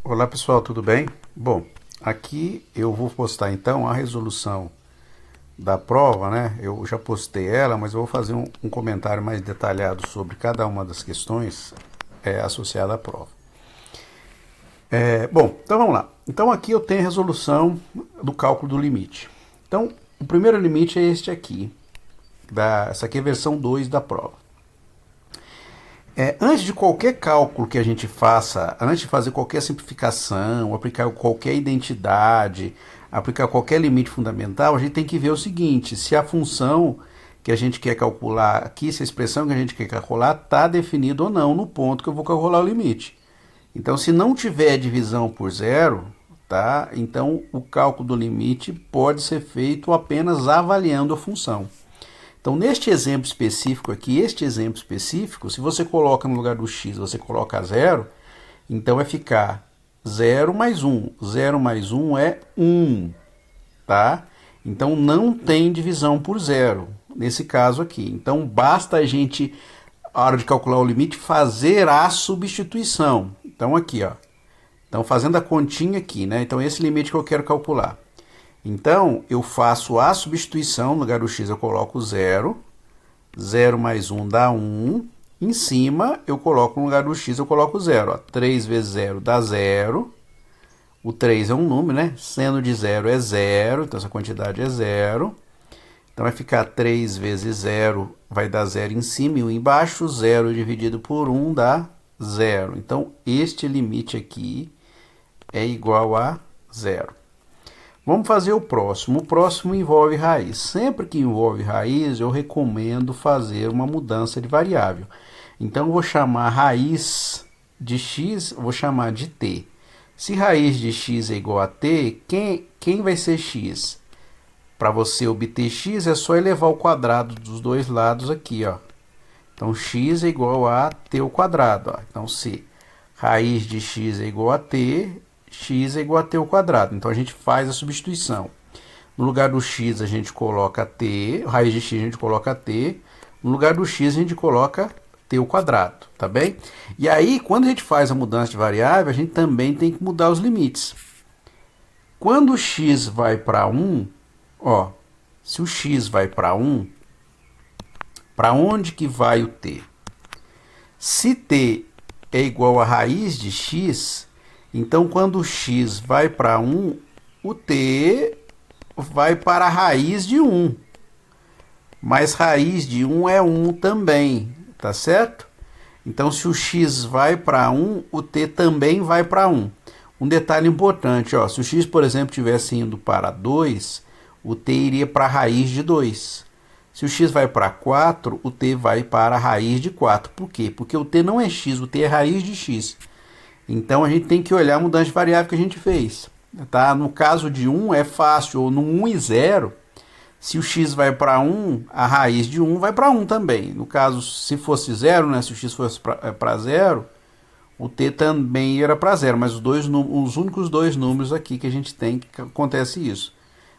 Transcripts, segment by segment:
Olá pessoal, tudo bem? Bom, aqui eu vou postar então a resolução da prova, né? Eu já postei ela, mas eu vou fazer um comentário mais detalhado sobre cada uma das questões associadas à prova. Bom, então vamos lá. Então aqui eu tenho a resolução do cálculo do limite. Então, o primeiro limite é este aqui. Essa aqui é a versão 2 da prova. Antes de qualquer cálculo que a gente faça, antes de fazer qualquer simplificação, aplicar qualquer identidade, aplicar qualquer limite fundamental, a gente tem que ver o seguinte: se a função que a gente quer calcular aqui, se a expressão que a gente quer calcular está definida ou não no ponto que eu vou calcular o limite. Então, se não tiver divisão por zero, tá? Então o cálculo do limite pode ser feito apenas avaliando a função. Então, neste exemplo específico aqui, se você coloca no lugar do x, você coloca 0, então vai ficar 0 mais 1. 0 mais 1 é 1, tá? Então, não tem divisão por zero, nesse caso aqui. Então, basta a gente, na hora de calcular o limite, fazer a substituição. Então, aqui, ó. Então, fazendo a continha aqui, né? Então, esse limite que eu quero calcular. Então, eu faço a substituição, no lugar do x eu coloco 0, 0 mais 1 dá 1, em cima eu coloco no lugar do x, eu coloco 0, ó. 3 vezes 0 dá 0, o 3 é um número, né? Seno de 0 é 0, então essa quantidade é 0, então vai ficar 3 vezes 0, vai dar 0 em cima e 1 embaixo, 0 dividido por 1 dá 0, então este limite aqui é igual a 0. Vamos fazer o próximo. O próximo envolve raiz. Sempre que envolve raiz, eu recomendo fazer uma mudança de variável. Então, eu vou chamar raiz de x, vou chamar de t. Se raiz de x é igual a t, quem vai ser x? Para você obter x, é só elevar o quadrado dos dois lados aqui, ó. Então, x é igual a t ao quadrado. Ó. Então, se raiz de x é igual a t, x é igual a t ao quadrado. Então, a gente faz a substituição. No lugar do x, a gente coloca t, raiz de x a gente coloca t, no lugar do x a gente coloca t ao quadrado, tá bem? E aí, quando a gente faz a mudança de variável, a gente também tem que mudar os limites. Quando o x vai para 1, ó, se o x vai para 1, para onde que vai o t? Se t é igual a raiz de x, então, quando o x vai para 1, o t vai para a raiz de 1. Mas raiz de 1 é 1 também, tá certo? Então, se o x vai para 1, o t também vai para 1. Um detalhe importante, ó, se o x, por exemplo, estivesse indo para 2, o t iria para a raiz de 2. Se o x vai para 4, o t vai para a raiz de 4. Por quê? Porque o t não é x, o t é raiz de x. Então, a gente tem que olhar a mudança de variável que a gente fez. Tá? No caso de 1, é fácil. Ou no 1 e 0, se o x vai para 1, a raiz de 1 vai para 1 também. No caso, se fosse 0, né? Se o x fosse para 0, o t também era para 0. Mas os únicos dois números aqui que a gente tem que acontece isso.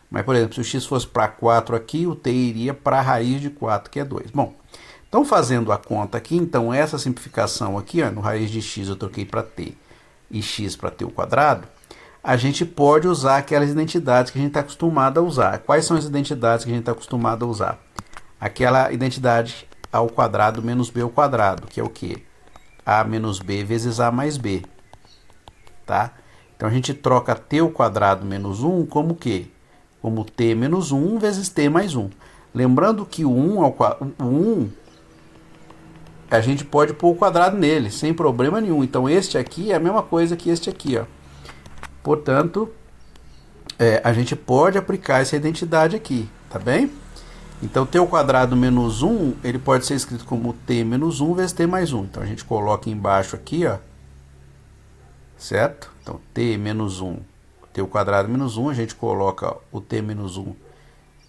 Mas, por exemplo, se o x fosse para 4 aqui, o t iria para a raiz de 4, que é 2. Bom, então, fazendo a conta aqui, então, essa simplificação aqui, ó, no raiz de x eu troquei para t e x para t ao quadrado, a gente pode usar aquelas identidades que a gente está acostumado a usar. Quais são as identidades que a gente está acostumado a usar? Aquela identidade a ao quadrado menos b ao quadrado, que é o quê? A menos b vezes a mais b. Tá? Então, a gente troca t ao quadrado menos 1 como o quê? Como t menos 1 vezes t mais 1. Lembrando que o 1 a gente pode pôr o quadrado nele, sem problema nenhum. Então, este aqui é a mesma coisa que este aqui, ó. Portanto, a gente pode aplicar essa identidade aqui, tá bem? Então, t ao quadrado menos 1, ele pode ser escrito como t menos 1 vezes t mais 1. Então, a gente coloca embaixo aqui, ó. Certo? Então, t menos 1, t ao quadrado menos 1, a gente coloca ó, o t menos 1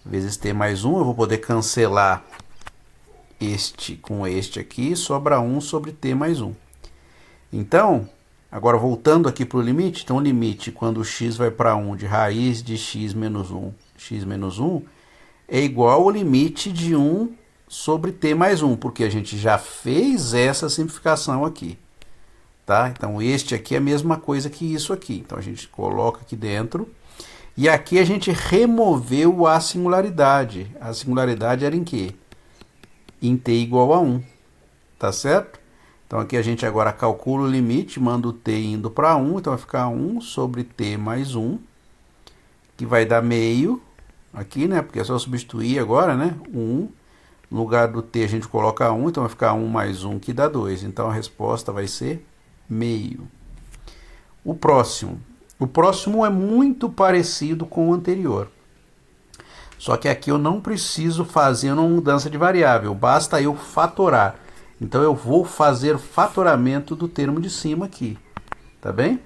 vezes t mais 1. Eu vou poder cancelar este com este aqui, sobra 1 sobre t mais 1. Então, agora voltando aqui para o limite, então o limite quando o x vai para 1 de raiz de x menos 1 é igual ao limite de 1 sobre t mais 1, porque a gente já fez essa simplificação aqui. tá? Então este aqui é a mesma coisa que isso aqui. Então a gente coloca aqui dentro. E aqui a gente removeu a singularidade. A singularidade era em quê? Em t igual a 1, tá certo? Então aqui a gente agora calcula o limite, manda o t indo para 1, então vai ficar 1 sobre t mais 1, que vai dar meio, aqui, né? Porque é só substituir agora, né? 1, no lugar do t a gente coloca 1, então vai ficar 1 mais 1, que dá 2. Então a resposta vai ser meio. O próximo é muito parecido com o anterior. Só que aqui eu não preciso fazer uma mudança de variável, basta eu fatorar. Então eu vou fazer fatoramento do termo de cima aqui, tá bem?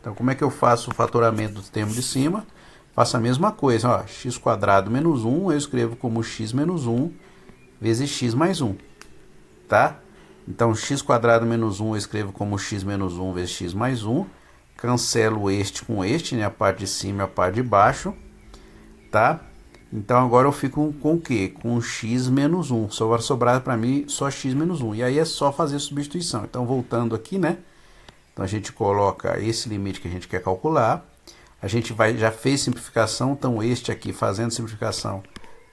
Então como é que eu faço o fatoramento do termo de cima? Faço a mesma coisa, ó, x² menos 1, eu escrevo como x menos 1 vezes x mais 1, tá? Então x² menos 1 eu escrevo como x menos 1 vezes x mais 1, cancelo este com este, né, a parte de cima e a parte de baixo, tá? Então agora eu fico com o quê? Com x menos 1. Só vai sobrar para mim só x menos 1. E aí é só fazer substituição. Então voltando aqui, né? Então a gente coloca esse limite que a gente quer calcular. A gente já fez simplificação, então este aqui fazendo simplificação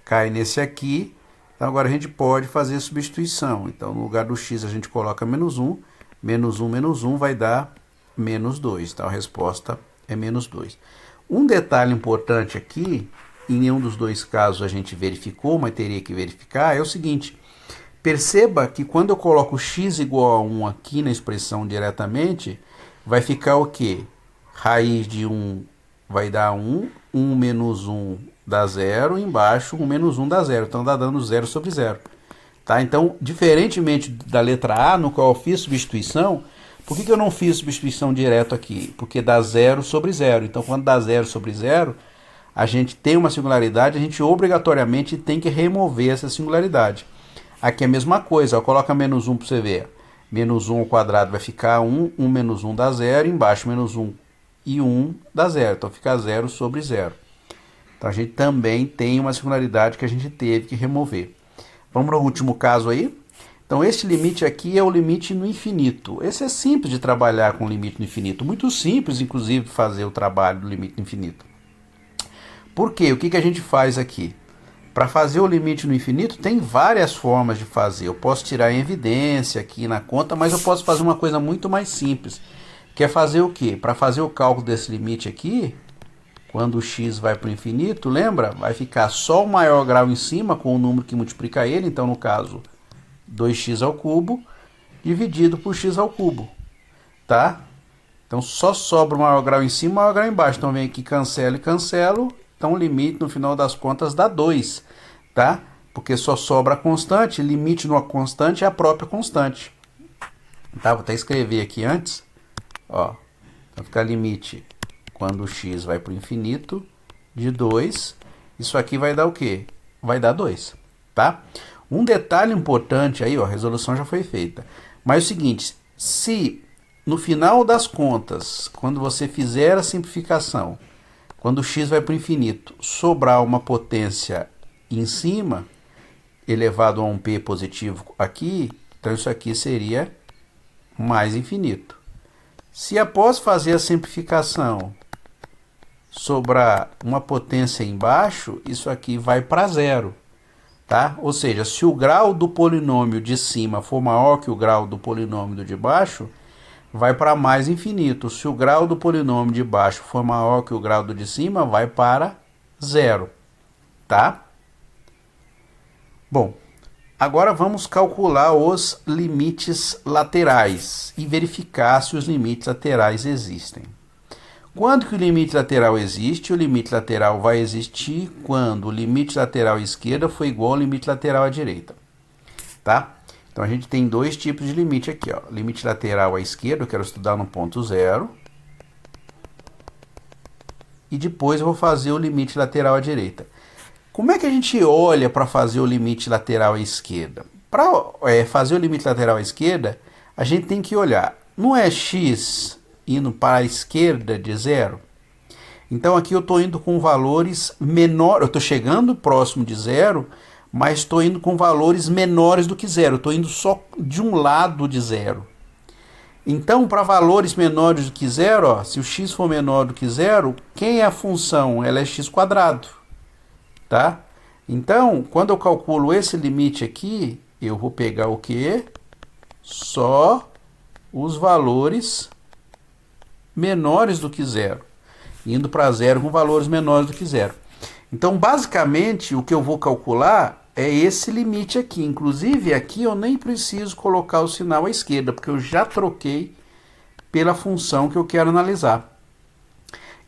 cai nesse aqui. Então agora a gente pode fazer substituição. Então no lugar do x a gente coloca menos 1. Menos 1 menos 1 vai dar menos 2. Então a resposta é menos 2. Um detalhe importante aqui, em nenhum dos dois casos a gente verificou, mas teria que verificar, é o seguinte. Perceba que quando eu coloco x igual a 1 aqui na expressão diretamente, vai ficar o quê? Raiz de 1 vai dar 1, 1 menos 1 dá 0, embaixo 1 menos 1 dá 0, então dá dando 0 sobre 0. Tá? Então, diferentemente da letra A, no qual eu fiz substituição, por que eu não fiz substituição direto aqui? Porque dá 0 sobre 0, então quando dá 0 sobre 0, a gente tem uma singularidade, a gente obrigatoriamente tem que remover essa singularidade. Aqui é a mesma coisa, ó, coloca menos 1 para você ver. Menos 1 ao quadrado vai ficar 1, 1 menos 1 dá 0, embaixo menos 1 e 1 dá 0, então fica 0 sobre 0. Então a gente também tem uma singularidade que a gente teve que remover. Vamos para o último caso aí. Então este limite aqui é o limite no infinito. Esse é simples de trabalhar com o limite no infinito, muito simples inclusive fazer o trabalho do limite no infinito. Por quê? O que a gente faz aqui? Para fazer o limite no infinito, tem várias formas de fazer. Eu posso tirar em evidência aqui na conta, mas eu posso fazer uma coisa muito mais simples. Que é fazer o quê? Para fazer o cálculo desse limite aqui, quando o x vai para o infinito, lembra? Vai ficar só o maior grau em cima com o número que multiplica ele. Então, no caso, 2x ao cubo, dividido por x ao cubo. Tá? Então, só sobra o maior grau em cima e o maior grau embaixo. Então, vem aqui, cancelo e cancelo. Então, o limite, no final das contas, dá 2, tá? Porque só sobra a constante, limite numa constante é a própria constante. Tá? Vou até escrever aqui antes, ó. Vai ficar limite, quando o x vai para o infinito, de 2. Isso aqui vai dar o quê? Vai dar 2, tá? Um detalhe importante aí, ó, a resolução já foi feita. Mas é o seguinte, se no final das contas, quando você fizer a simplificação, quando o x vai para o infinito, sobrar uma potência em cima, elevado a um p positivo aqui, então isso aqui seria mais infinito. Se após fazer a simplificação, sobrar uma potência embaixo, isso aqui vai para 0. Tá? Ou seja, se o grau do polinômio de cima for maior que o grau do polinômio de baixo, vai para mais infinito. Se o grau do polinômio de baixo for maior que o grau do de cima, vai para 0, tá? Bom, agora vamos calcular os limites laterais e verificar se os limites laterais existem. Quando que o limite lateral existe? O limite lateral vai existir quando o limite lateral à esquerda for igual ao limite lateral à direita, tá? Então, a gente tem dois tipos de limite aqui, ó. Limite lateral à esquerda, eu quero estudar no ponto 0. E depois eu vou fazer o limite lateral à direita. Como é que a gente olha para fazer o limite lateral à esquerda? Para fazer o limite lateral à esquerda, a gente tem que olhar. Não é x indo para a esquerda de 0? Então, aqui eu estou indo com valores menores. Eu estou chegando próximo de 0, mas estou indo com valores menores do que 0. Estou indo só de um lado de 0. Então, para valores menores do que zero, ó, se o x for menor do que zero, quem é a função? Ela é x², tá? Então, quando eu calculo esse limite aqui, eu vou pegar o quê? Só os valores menores do que zero, indo para zero com valores menores do que zero. Então, basicamente, o que eu vou calcular é esse limite aqui. Inclusive, aqui eu nem preciso colocar o sinal à esquerda, porque eu já troquei pela função que eu quero analisar.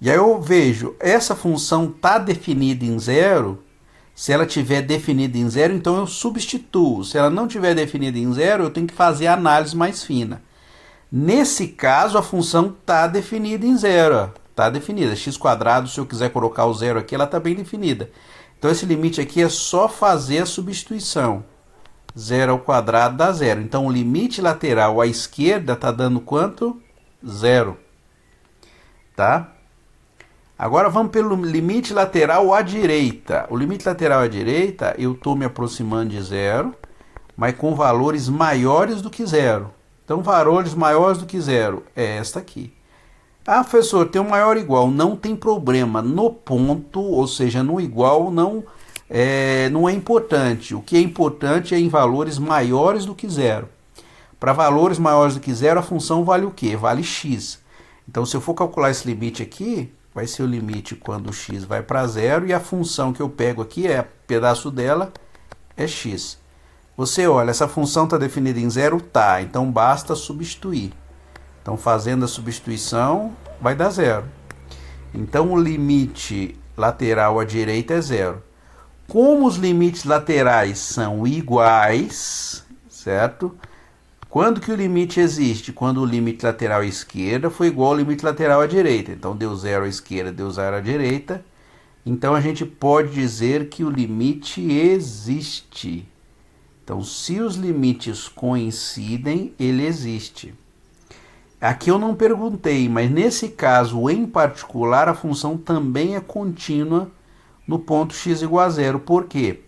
E aí eu vejo, essa função está definida em zero. Se ela tiver definida em zero, então eu substituo. Se ela não tiver definida em zero, eu tenho que fazer a análise mais fina. Nesse caso, a função está definida em zero. Está definida. x², se eu quiser colocar o zero aqui, ela está bem definida. Então, esse limite aqui é só fazer a substituição. 0² dá zero. Então, o limite lateral à esquerda está dando quanto? Zero. Tá? Agora, vamos pelo limite lateral à direita. O limite lateral à direita, eu estou me aproximando de zero, mas com valores maiores do que zero. Então, valores maiores do que zero é esta aqui. Ah, professor, tem um maior ou igual. Não tem problema. No ponto, ou seja, no igual, não é importante. O que é importante é em valores maiores do que zero. Para valores maiores do que zero, a função vale o quê? Vale x. Então, se eu for calcular esse limite aqui, vai ser o limite quando o x vai para zero, e a função que eu pego aqui, pedaço dela, é x. Você olha, essa função está definida em zero? Tá, então basta substituir. Então, fazendo a substituição, vai dar zero. Então, o limite lateral à direita é zero. Como os limites laterais são iguais, certo? Quando que o limite existe? Quando o limite lateral à esquerda foi igual ao limite lateral à direita. Então, deu zero à esquerda, deu zero à direita. Então, a gente pode dizer que o limite existe. Então, se os limites coincidem, ele existe. Aqui eu não perguntei, mas nesse caso em particular, a função também é contínua no ponto x igual a zero. Por quê?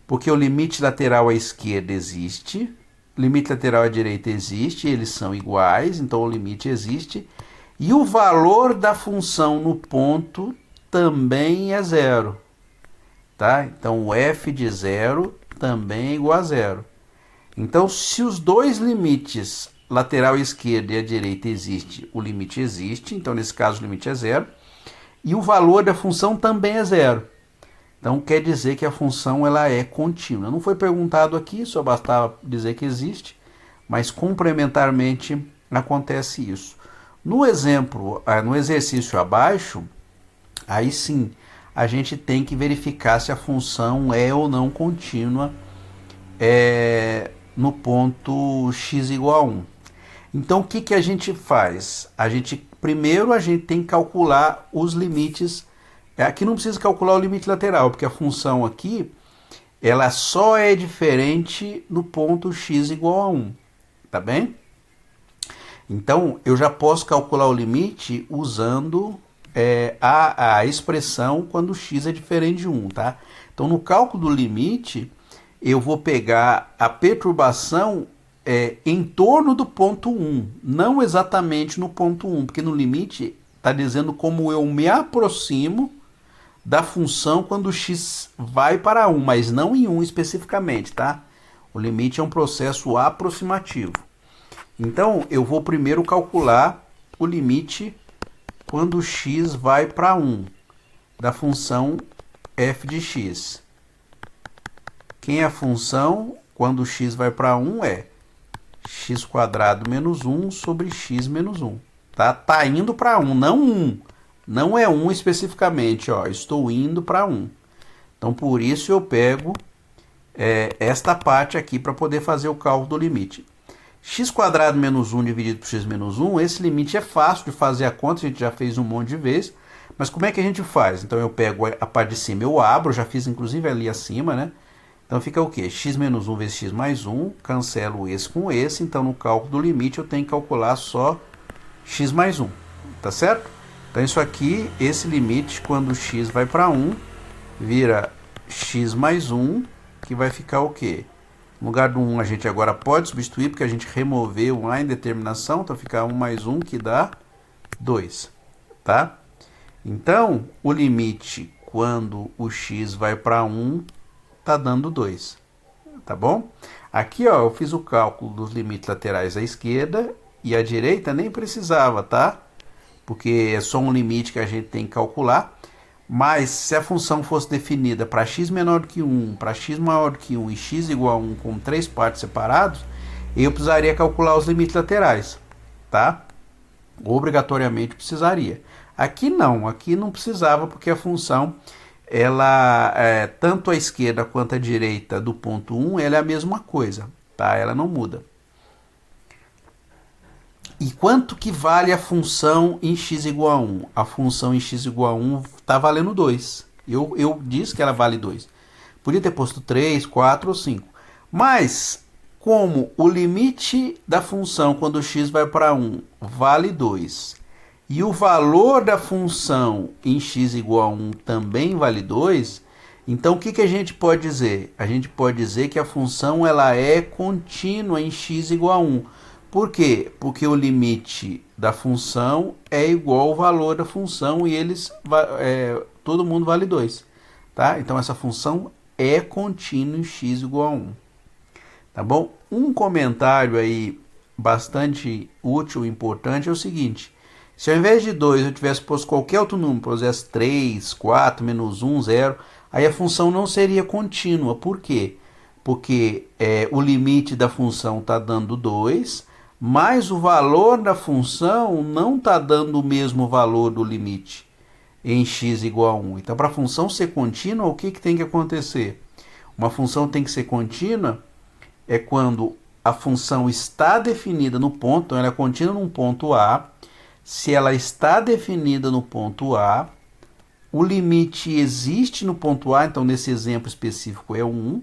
Porque o limite lateral à esquerda existe, o limite lateral à direita existe, eles são iguais, então o limite existe. E o valor da função no ponto também é zero. Tá? Então, o f de zero também é igual a zero. Então, se os dois limites, lateral esquerda e a direita, existe, o limite existe. Então, nesse caso, o limite é zero. E o valor da função também é zero. Então, quer dizer que a função ela é contínua. Não foi perguntado aqui, só bastava dizer que existe. Mas, complementarmente, acontece isso. No exemplo, no exercício abaixo, aí sim, a gente tem que verificar se a função é ou não contínua no ponto x igual a 1. Então, o que a gente faz? Primeiro, a gente tem que calcular os limites. Aqui não precisa calcular o limite lateral, porque a função aqui, ela só é diferente no ponto x igual a 1. Tá bem? Então, eu já posso calcular o limite usando a expressão quando x é diferente de 1, tá? Então, no cálculo do limite, eu vou pegar a perturbação em torno do ponto 1, não exatamente no ponto 1, porque no limite está dizendo como eu me aproximo da função quando x vai para 1, mas não em 1 especificamente, tá? O limite é um processo aproximativo. Então, eu vou primeiro calcular o limite quando x vai para 1 da função f de x. Quem é a função quando x vai para 1 é x² menos 1 sobre x menos 1. Tá indo para 1, não 1. Não é 1 especificamente, ó. Estou indo para 1. Então, por isso eu pego esta parte aqui para poder fazer o cálculo do limite. x² menos 1 dividido por x menos 1, esse limite é fácil de fazer a conta, a gente já fez um monte de vezes. Mas como é que a gente faz? Então, eu pego a parte de cima, eu abro, já fiz inclusive ali acima, né? Então, fica o quê? X menos 1 vezes x mais 1, cancelo esse com esse. Então, no cálculo do limite, eu tenho que calcular só x mais 1. Tá certo? Então, isso aqui, esse limite, quando x vai para 1, vira x mais 1, que vai ficar o quê? No lugar do 1 a gente agora pode substituir, porque a gente removeu a indeterminação, então fica 1 mais 1 que dá 2, tá? Então, o limite quando o x vai para 1 tá dando 2, tá bom? Aqui, ó, eu fiz o cálculo dos limites laterais à esquerda e à direita nem precisava, tá? Porque é só um limite que a gente tem que calcular. Mas se a função fosse definida para x menor do que 1, para x maior do que 1 e x igual a 1 com 3 partes separados, eu precisaria calcular os limites laterais, tá? Obrigatoriamente precisaria. Aqui não precisava, porque a função, ela tanto a esquerda quanto a direita do ponto 1, ela é a mesma coisa, tá? Ela não muda. E quanto que vale a função em x igual a 1? A função em x igual a 1 está valendo 2. Eu disse que ela vale 2. Podia ter posto 3, 4 ou 5. Mas, como o limite da função quando x vai para 1 vale 2, e o valor da função em x igual a 1 também vale 2, então o que a gente pode dizer? A gente pode dizer que a função ela é contínua em x igual a 1. Por quê? Porque o limite da função é igual ao valor da função e todo mundo vale 2. Tá? Então, essa função é contínua em x igual a 1. Tá bom? Um comentário aí bastante útil e importante é o seguinte. Se ao invés de 2 eu tivesse posto qualquer outro número, por exemplo, 3, 4, menos 1, 0, aí a função não seria contínua. Por quê? Porque o limite da função está dando 2, mas o valor da função não está dando o mesmo valor do limite em x igual a 1. Então, para a função ser contínua, o que tem que acontecer? Uma função tem que ser contínua quando a função está definida no ponto, então ela é contínua num ponto A. Se ela está definida no ponto A, o limite existe no ponto A, então nesse exemplo específico é 1.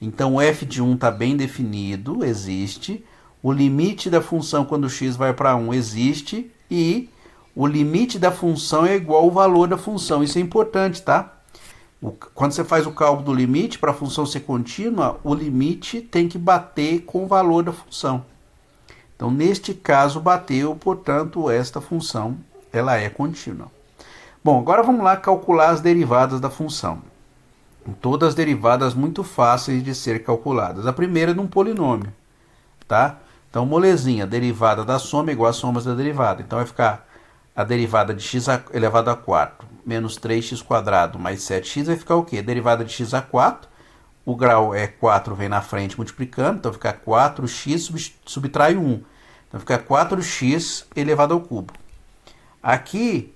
Então, o f de 1 está bem definido, existe. O limite da função quando x vai para 1 existe e o limite da função é igual ao valor da função. Isso é importante, tá? Quando você faz o cálculo do limite, para a função ser contínua, o limite tem que bater com o valor da função. Então, neste caso, bateu, portanto, esta função ela é contínua. Bom, agora vamos lá calcular as derivadas da função. Todas derivadas muito fáceis de ser calculadas. A primeira é de um polinômio, tá? Então, molezinha, derivada da soma é igual a somas da derivada. Então, vai ficar a derivada de x elevado a 4 menos 3x² mais 7x vai ficar o quê? Derivada de x a 4, o grau é 4, vem na frente multiplicando, então fica 4x subtrai 1. Então, fica 4x elevado ao cubo. Aqui,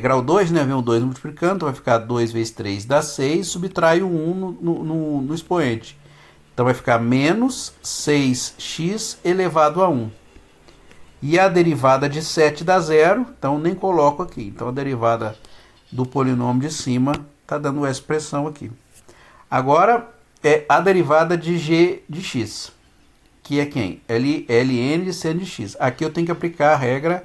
grau 2, né? Vem o 2 multiplicando, então vai ficar 2 vezes 3 dá 6, subtrai o 1 no expoente. Então, vai ficar menos 6x elevado a 1. E a derivada de 7 dá 0, então nem coloco aqui. Então, a derivada do polinômio de cima está dando essa expressão aqui. Agora, a derivada de g de x, que é quem? ln de seno de x. Aqui eu tenho que aplicar a regra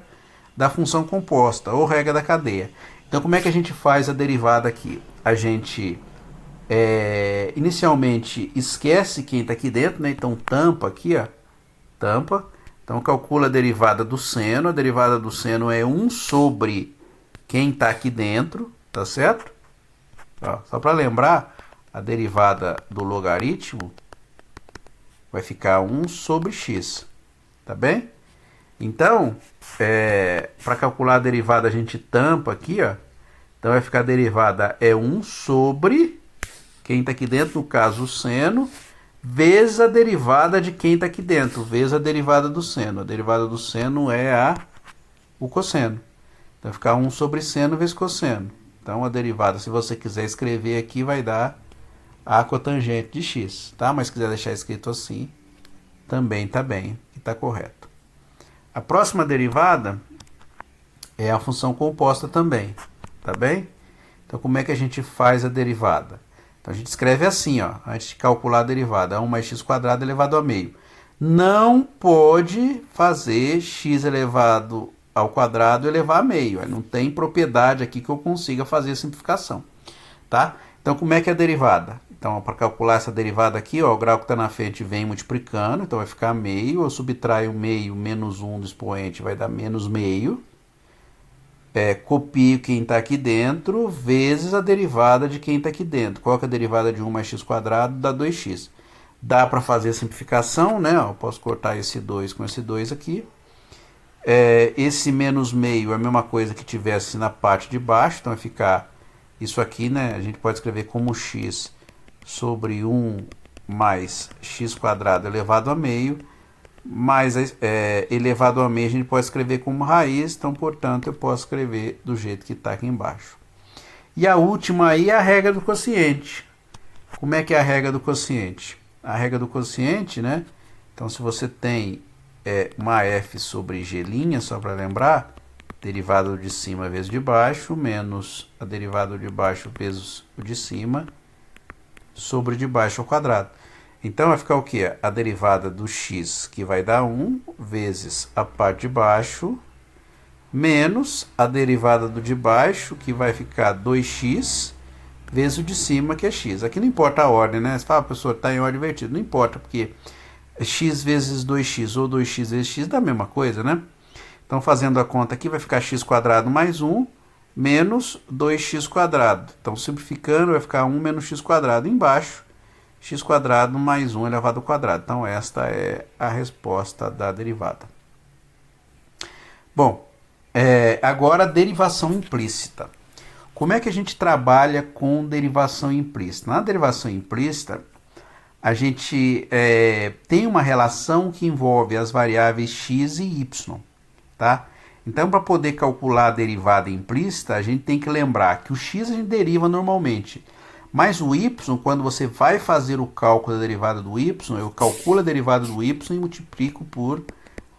da função composta, ou regra da cadeia. Então, como é que a gente faz a derivada aqui? A gente... inicialmente esquece quem está aqui dentro, né? Então tampa aqui, ó, tampa. Então calcula a derivada do seno. A derivada do seno é 1 sobre quem está aqui dentro, tá certo? Ó, só para lembrar, a derivada do logaritmo vai ficar 1 sobre x, tá bem? Então, para calcular a derivada a gente tampa aqui, ó. Então vai ficar a derivada 1 sobre quem está aqui dentro, no caso o seno, vezes a derivada de quem está aqui dentro, vezes a derivada do seno. A derivada do seno é o cosseno. Então vai ficar 1 sobre seno vezes cosseno. Então a derivada, se você quiser escrever aqui, vai dar a cotangente de x, tá? Mas se quiser deixar escrito assim, também está bem, que está correto. A próxima derivada é a função composta também, tá bem? Então como é que a gente faz a derivada? Então, a gente escreve assim, ó, antes de calcular a derivada, 1 mais x² elevado a meio. Não pode fazer x elevado ao quadrado elevar a meio. Não tem propriedade aqui que eu consiga fazer a simplificação, tá? Então, como é que é a derivada? Então, para calcular essa derivada aqui, ó, o grau que está na frente vem multiplicando, então vai ficar meio. Eu subtraio meio menos 1 do expoente, vai dar menos meio. Copio quem está aqui dentro, vezes a derivada de quem está aqui dentro. Qual que é a derivada de 1 mais x quadrado? Dá 2x. Dá para fazer a simplificação, né? Eu posso cortar esse 2 com esse 2 aqui. Esse menos meio é a mesma coisa que tivesse na parte de baixo, então vai ficar isso aqui, né? A gente pode escrever como x sobre 1 mais x quadrado elevado a meio, mais elevado a meio a gente pode escrever como raiz, então, portanto, eu posso escrever do jeito que está aqui embaixo. E a última aí é a regra do quociente. Como é que é a regra do quociente? A regra do quociente, né? Então, se você tem uma f sobre g', só para lembrar, derivada de cima vezes de baixo, menos a derivada de baixo vezes o de cima, sobre de baixo ao quadrado. Então, vai ficar o quê? A derivada do x, que vai dar 1, vezes a parte de baixo, menos a derivada do de baixo, que vai ficar 2x, vezes o de cima, que é x. Aqui não importa a ordem, né? Você fala, professor, está em ordem invertida. Não importa, porque x vezes 2x ou 2x vezes x dá a mesma coisa, né? Então, fazendo a conta aqui, vai ficar x quadrado mais 1, menos 2x quadrado. Então, simplificando, vai ficar 1 menos x quadrado. Embaixo, x quadrado mais 1 elevado ao quadrado. Então, esta é a resposta da derivada. Bom, agora a derivação implícita. Como é que a gente trabalha com derivação implícita? Na derivação implícita, a gente tem uma relação que envolve as variáveis x e y, tá? Então, para poder calcular a derivada implícita, a gente tem que lembrar que o x a gente deriva normalmente, mas o y, quando você vai fazer o cálculo da derivada do y, eu calculo a derivada do y e multiplico por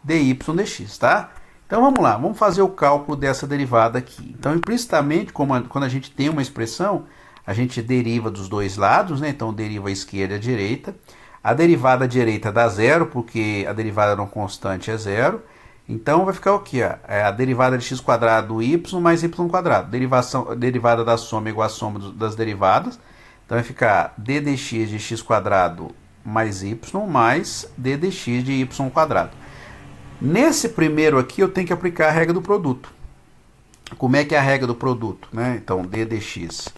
dy dx, tá? Então, vamos lá, vamos fazer o cálculo dessa derivada aqui. Então, implicitamente, quando a gente tem uma expressão, a gente deriva dos dois lados, né? Então, deriva a esquerda e a direita. A derivada direita dá zero, porque a derivada não constante é zero. Então, vai ficar o quê? A derivada de x quadrado do y mais y quadrado. Derivada da soma igual a soma das derivadas. Então, vai ficar d dx de x quadrado mais y mais d dx de y quadrado. Nesse primeiro aqui, eu tenho que aplicar a regra do produto. Como é que é a regra do produto, né? Então, d dx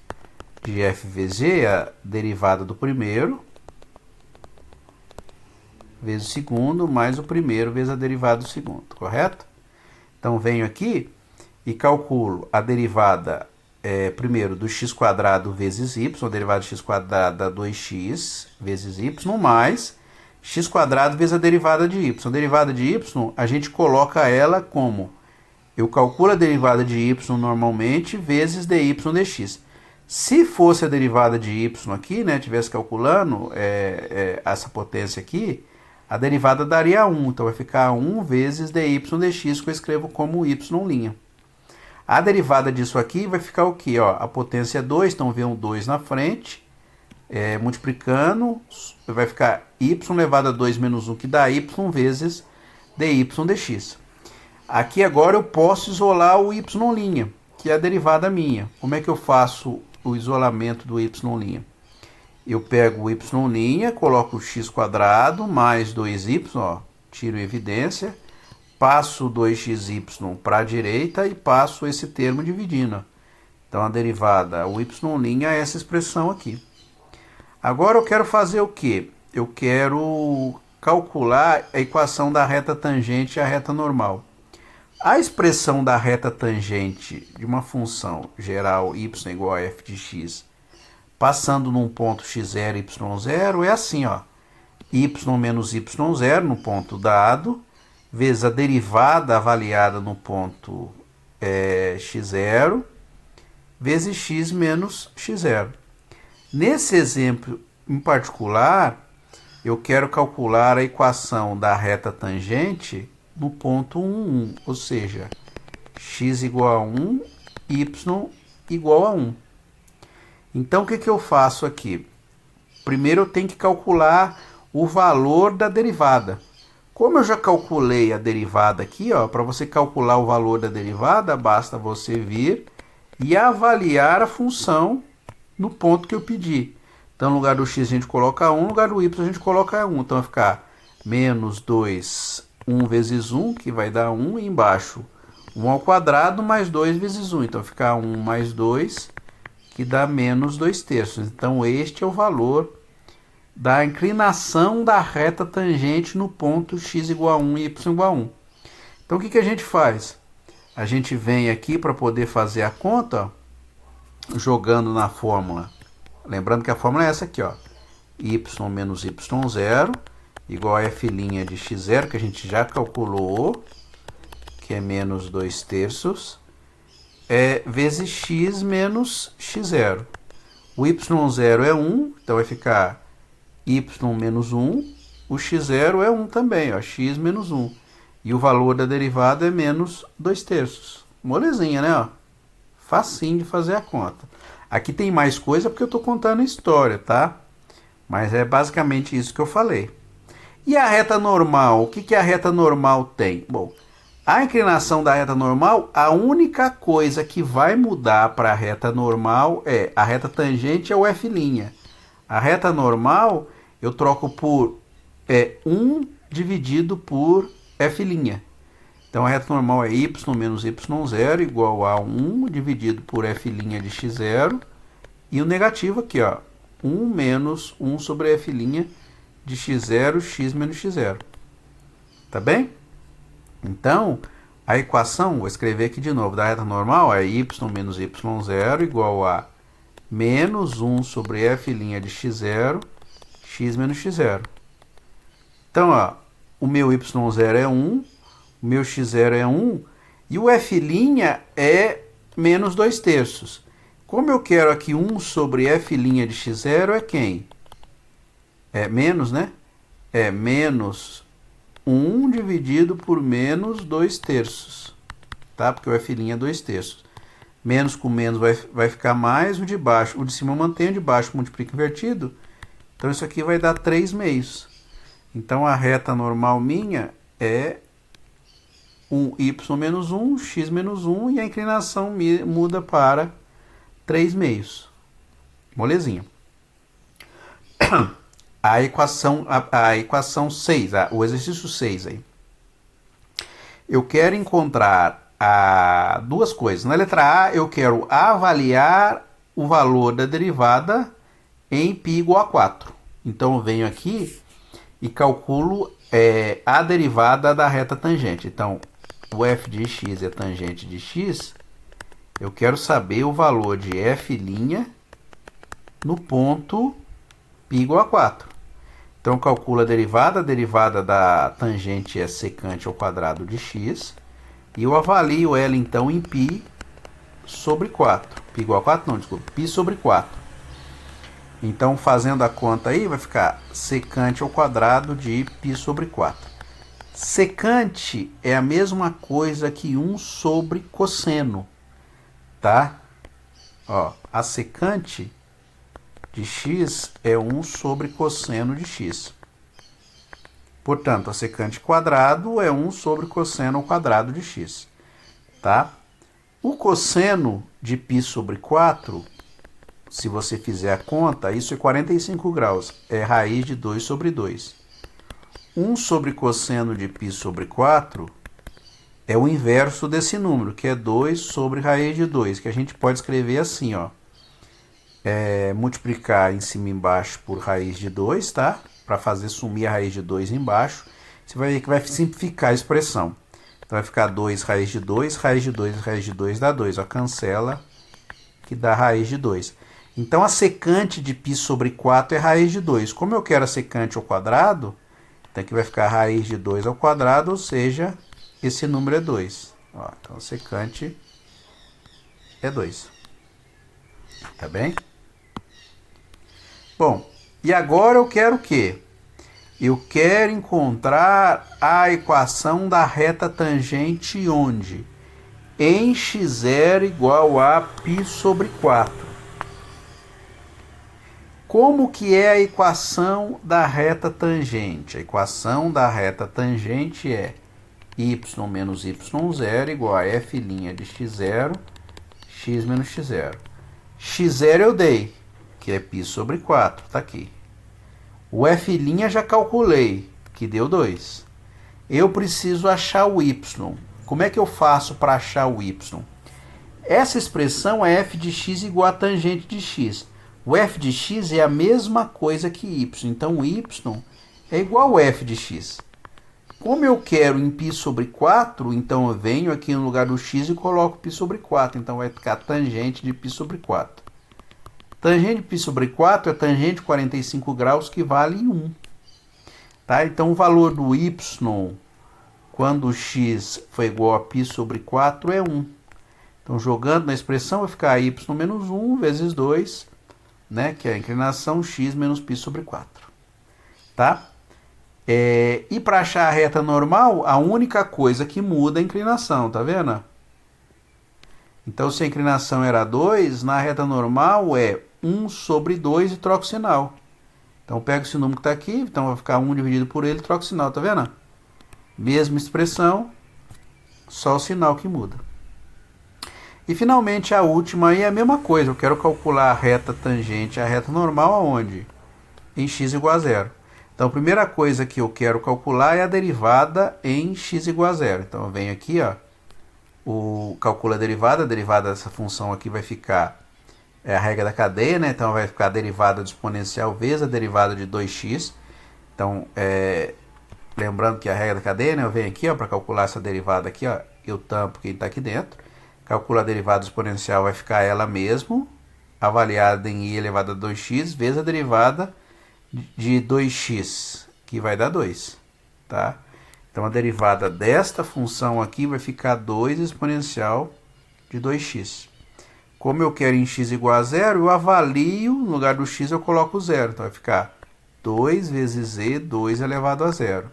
de f vezes g é a derivada do primeiro vezes o segundo, mais o primeiro vezes a derivada do segundo, correto? Então, venho aqui e calculo a derivada, primeiro, do x quadrado vezes y, a derivada de x quadrado dá 2x vezes y, mais x quadrado vezes a derivada de y. A derivada de y, a gente coloca ela como, eu calculo a derivada de y normalmente, vezes dy dx. Se fosse a derivada de y aqui, né, estivesse calculando essa potência aqui, a derivada daria 1, então vai ficar 1 vezes dy dx, que eu escrevo como y'. A derivada disso aqui vai ficar o quê? Ó, a potência é 2, então vem um 2 na frente, multiplicando, vai ficar y elevado a 2 menos 1, que dá y vezes dy dx. Aqui agora eu posso isolar o y', que é a derivada minha. Como é que eu faço o isolamento do y'? Eu pego o y', coloco o x quadrado mais 2y, ó, tiro em evidência, passo 2xy para a direita e passo esse termo dividindo. Então, a derivada, o y' é essa expressão aqui. Agora, eu quero fazer o quê? Eu quero calcular a equação da reta tangente e a reta normal. A expressão da reta tangente de uma função geral y igual a f de x, passando num ponto x0 e y0, é assim, ó, y menos y0 no ponto dado, vezes a derivada avaliada no ponto x0, vezes x menos x0. Nesse exemplo em particular, eu quero calcular a equação da reta tangente no ponto 1, 1, ou seja, x igual a 1, y igual a 1. Então, o que eu faço aqui? Primeiro, eu tenho que calcular o valor da derivada. Como eu já calculei a derivada aqui, para você calcular o valor da derivada, basta você vir e avaliar a função no ponto que eu pedi. Então, no lugar do x a gente coloca 1, no lugar do y a gente coloca 1. Então, vai ficar menos 2, 1 vezes 1, que vai dar 1, e embaixo 1 ao quadrado mais 2 vezes 1. Então, fica 1 mais 2, que dá menos 2 terços. Então, este é o valor da inclinação da reta tangente no ponto x igual a 1 e y igual a 1. Então, o que a gente faz? A gente vem aqui para poder fazer a conta, ó, jogando na fórmula. Lembrando que a fórmula é essa aqui, ó. Y menos y0 igual a f' de x0, que a gente já calculou, que é menos 2 terços, vezes x menos x0. O y0 é 1, então vai ficar y menos 1. O x0 é 1 também, ó, x menos 1. E o valor da derivada é menos 2 terços. Molezinha, né? Ó? Facinho de fazer a conta. Aqui tem mais coisa porque eu estou contando a história, tá? Mas é basicamente isso que eu falei. E a reta normal? O que a reta normal tem? Bom, a inclinação da reta normal, a única coisa que vai mudar para a reta normal é a reta tangente é o f'. A reta normal eu troco por 1 dividido por f'. Então a reta normal é y menos y0 igual a 1 dividido por f' de x0. E o negativo aqui, ó, 1 menos 1 sobre f' de x0, x menos x0. Tá bem? Então, a equação, vou escrever aqui de novo, da reta normal é y menos y0 igual a menos 1 sobre f' de x0, x menos x0. Então, ó, o meu y0 é 1, o meu x0 é 1 e o f' é menos 2 terços. Como eu quero aqui 1 sobre f' de x0 é quem? É menos, né? É menos 1 dividido por menos 2 terços. Tá? Porque o f' é 2 terços. Menos com menos vai ficar mais, o de baixo. O de cima mantém, o de baixo multiplica invertido. Então isso aqui vai dar 3 meios. Então a reta normal minha é y menos 1, x menos 1 e a inclinação muda para 3 meios. Molezinha. A equação 6, o exercício 6 aí. Eu quero encontrar duas coisas. Na letra A, eu quero avaliar o valor da derivada em π igual a 4. Então eu venho aqui e calculo a derivada da reta tangente. Então, o f de x é tangente de x. Eu quero saber o valor de f' no ponto π igual a 4. Então, eu calculo a derivada da tangente é secante ao quadrado de x. E eu avalio ela, então, em π sobre 4. Π igual a 4? Não, desculpa. Π sobre 4. Então, fazendo a conta aí, vai ficar secante ao quadrado de π sobre 4. Secante é a mesma coisa que 1 sobre cosseno, tá? Ó, a secante de x é 1 sobre cosseno de x. Portanto, a secante quadrado é 1 sobre cosseno ao quadrado de x, tá? O cosseno de π sobre 4, se você fizer a conta, isso é 45 graus, é raiz de 2 sobre 2. 1 sobre cosseno de π sobre 4 é o inverso desse número, que é 2 sobre raiz de 2, que a gente pode escrever assim, ó. Multiplicar em cima e embaixo por raiz de 2, tá? Para fazer sumir a raiz de 2 embaixo. Você vai ver que vai simplificar a expressão. Então vai ficar 2 raiz de 2, raiz de 2, raiz de 2 dá 2. Ó, cancela, que dá raiz de 2. Então a secante de π sobre 4 é raiz de 2. Como eu quero a secante ao quadrado, então aqui vai ficar raiz de 2 ao quadrado, ou seja, esse número é 2. Ó, então a secante é 2. Tá bem? Bom, e agora eu quero o quê? Eu quero encontrar a equação da reta tangente onde? Em x0 igual a π sobre 4. Como que é a equação da reta tangente? A equação da reta tangente é y menos y0 igual a f' de x0, x menos x0. x0 eu dei, que é π sobre 4, tá aqui. O f' já calculei, que deu 2. Eu preciso achar o y. Como é que eu faço para achar o y? Essa expressão é f de x igual a tangente de x. O f de x é a mesma coisa que y. Então, o y é igual ao f de x. Como eu quero em π sobre 4, então eu venho aqui no lugar do x e coloco π sobre 4. Então, vai ficar tangente de π sobre 4. Tangente de π sobre 4 é tangente de 45 graus, que vale 1. Tá? Então, o valor do y, quando o x for igual a π sobre 4, é 1. Então, jogando na expressão, vai ficar y menos 1 vezes 2, né, que é a inclinação x menos π sobre 4. Tá? E para achar a reta normal, a única coisa que muda é a inclinação, tá vendo? Então, se a inclinação era 2, na reta normal é 1 sobre 2 e troco o sinal. Então, eu pego esse número que está aqui, então vai ficar 1 dividido por ele e troco o sinal, tá vendo? Mesma expressão, só o sinal que muda. E, finalmente, a última aí é a mesma coisa. Eu quero calcular a reta tangente à reta normal aonde? Em x igual a 0. Então, a primeira coisa que eu quero calcular é a derivada em x igual a 0. Então, eu venho aqui, ó, calculo a derivada dessa função aqui vai ficar a regra da cadeia, né? Então, vai ficar a derivada do exponencial vezes a derivada de 2x. Então, lembrando que a regra da cadeia, né? Eu venho aqui, ó, para calcular essa derivada aqui, ó, eu tampo quem está aqui dentro. Calculo a derivada exponencial, vai ficar ela mesmo, avaliada em i elevado a 2x, vezes a derivada de 2x, que vai dar 2, tá? Então, a derivada desta função aqui vai ficar 2 exponencial de 2x. Como eu quero em x igual a 0, eu avalio, no lugar do x eu coloco 0. Então, vai ficar 2 vezes z, 2 elevado a 0.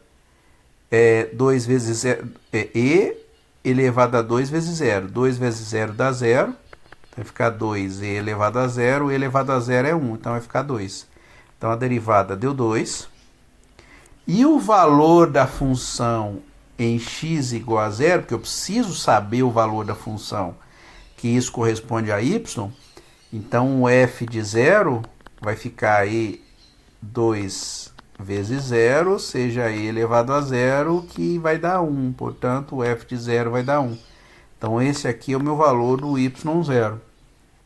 2 vezes 0, e elevado a 2 vezes 0. 2 vezes 0 dá 0. Então, vai ficar 2e elevado a 0. E elevado a 0 é 1. Então, vai ficar 2. Então, a derivada deu 2. E o valor da função em x igual a 0, porque eu preciso saber o valor da função, que isso corresponde a y. Então, o f de 0 vai ficar aí 2 vezes 0, ou seja, e elevado a 0, que vai dar 1. Portanto, o f de 0 vai dar 1. Então, esse aqui é o meu valor do y0.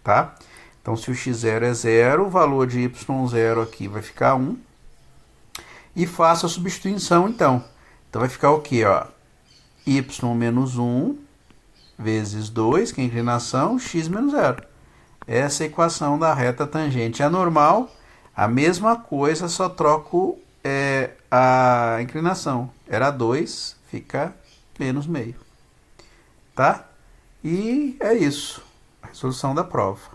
Tá? Então, se o x0 é 0, o valor de y0 aqui vai ficar 1. E faço a substituição, então. Então, vai ficar o quê? Ó? Y menos 1 vezes 2, que é a inclinação, x menos 0. Essa é a equação da reta tangente à normal. A mesma coisa, só troco a inclinação. Era 2, fica menos meio. Tá? E é isso. A resolução da prova.